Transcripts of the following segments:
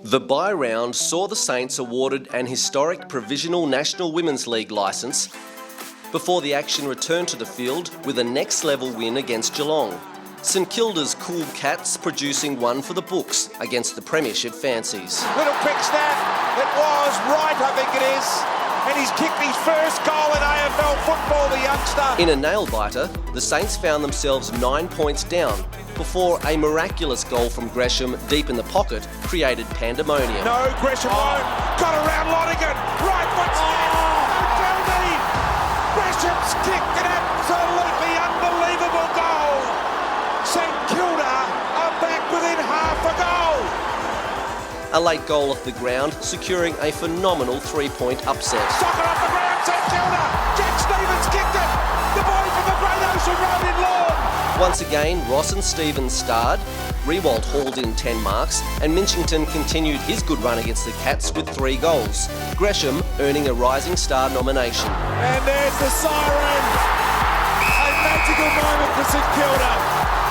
The bye round saw the Saints awarded an historic Provisional National Women's League licence before the action returned to the field with a next-level win against Geelong. St Kilda's Cool Cats producing one for the books against the Premiership Fancies. Little quick snap, it was right, I think it is, and he's kicked his first goal in AFL football, the youngster. In a nail-biter, the Saints found themselves 9 points down before a miraculous goal from Gresham deep in the pocket created pandemonium. No, Gresham won't. Got around Lonigan. Right foot snap. Don't tell me. Gresham's kicked an absolutely unbelievable goal. St Kilda are back within half a goal. A late goal off the ground, securing a phenomenal 3-point upset. Socket off the ground, St Kilda. Jack Stevens kicked it. The boy from the Great Ocean Road in Lorne. Once again, Ross and Stevens starred, Riewoldt hauled in 10 marks, and Minchington continued his good run against the Cats with 3 goals. Gresham earning a Rising Star nomination. And there's the siren. A magical moment for St Kilda.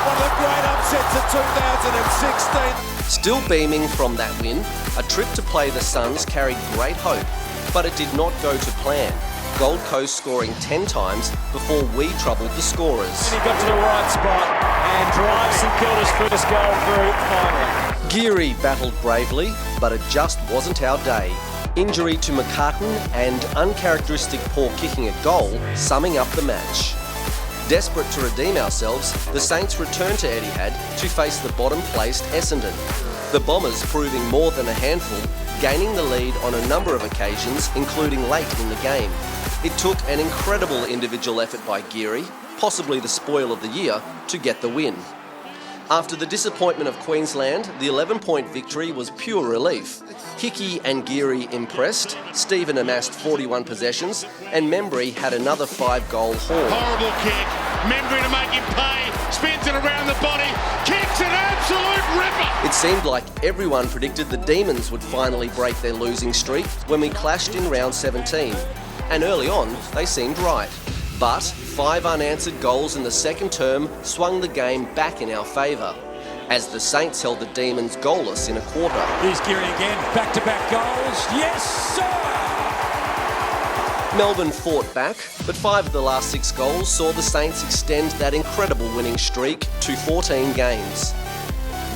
One of the great upsets of 2016. Still beaming from that win, a trip to play the Suns carried great hope, but it did not go to plan. Gold Coast scoring 10 times before we troubled the scorers. And he got to the right spot and drives St Kilda's first goal through finally. Geary battled bravely, but it just wasn't our day. Injury to McCartan and uncharacteristic poor kicking at goal summing up the match. Desperate to redeem ourselves, the Saints returned to Etihad to face the bottom-placed Essendon. The Bombers proving more than a handful, gaining the lead on a number of occasions, including late in the game. It took an incredible individual effort by Geary, possibly the spoil of the year, to get the win. After the disappointment of Queensland, the 11-point victory was pure relief. Hickey and Geary impressed, Stephen amassed 41 possessions, and Membry had another 5-goal haul. Horrible kick, Membry to make him pay, spins it around the body, kicks an absolute ripper! It seemed like everyone predicted the Demons would finally break their losing streak when we clashed in round 17. And early on, they seemed right. But 5 unanswered goals in the second term swung the game back in our favour, as the Saints held the Demons goalless in a quarter. Here's Geary again, back-to-back goals. Yes, sir! Melbourne fought back, but 5 of the last 6 goals saw the Saints extend that incredible winning streak to 14 games.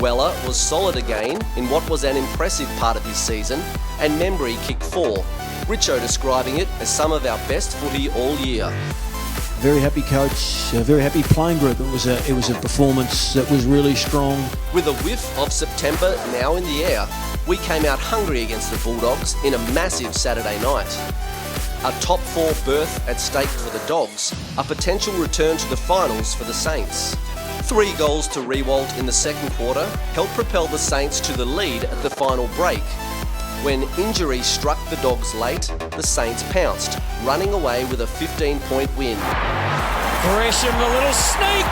Weller was solid again in what was an impressive part of his season, and Membry kicked 4, Richo describing it as some of our best footy all year. Very happy coach, a very happy playing group. It was a performance that was really strong. With a whiff of September now in the air, we came out hungry against the Bulldogs in a massive Saturday night. A top 4 berth at stake for the Dogs, a potential return to the finals for the Saints. 3 goals to Riewoldt in the second quarter helped propel the Saints to the lead at the final break. When injury struck the Dogs late, the Saints pounced, running away with a 15-point win. Gresham, the little sneak!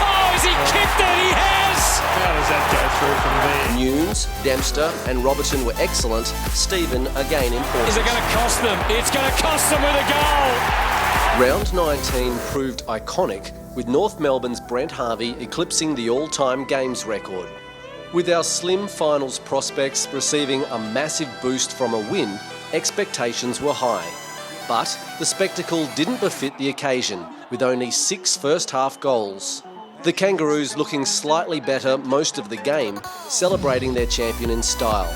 Oh, has he kicked it? He has! How does that go through from there? Nunes, Dempster and Robertson were excellent. Stephen again important. Is it going to cost them? It's going to cost them with a goal! Round 19 proved iconic, with North Melbourne's Brent Harvey eclipsing the all-time games record. With our slim finals prospects receiving a massive boost from a win, expectations were high. But the spectacle didn't befit the occasion, with only 6 first-half goals. The Kangaroos looking slightly better most of the game, celebrating their champion in style.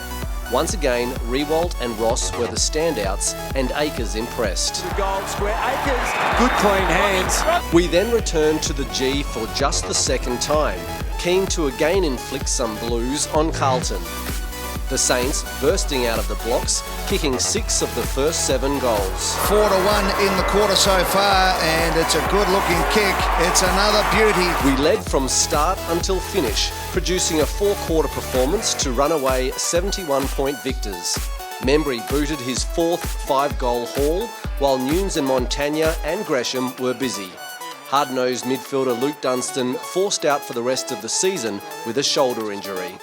Once again, Riewoldt and Ross were the standouts, and Akers impressed. The goal square, Akers. Good clean hands. We then returned to the G for just the second time, keen to again inflict some blues on Carlton. The Saints bursting out of the blocks, kicking 6 of the first 7 goals. 4-1 in the quarter so far, and it's a good-looking kick. It's another beauty. We led from start until finish, producing a 4-quarter performance to run away 71-point victors. Membry booted his 4th 5-goal haul, while Nunes and Montagna and Gresham were busy. Hard-nosed midfielder Luke Dunstan forced out for the rest of the season with a shoulder injury.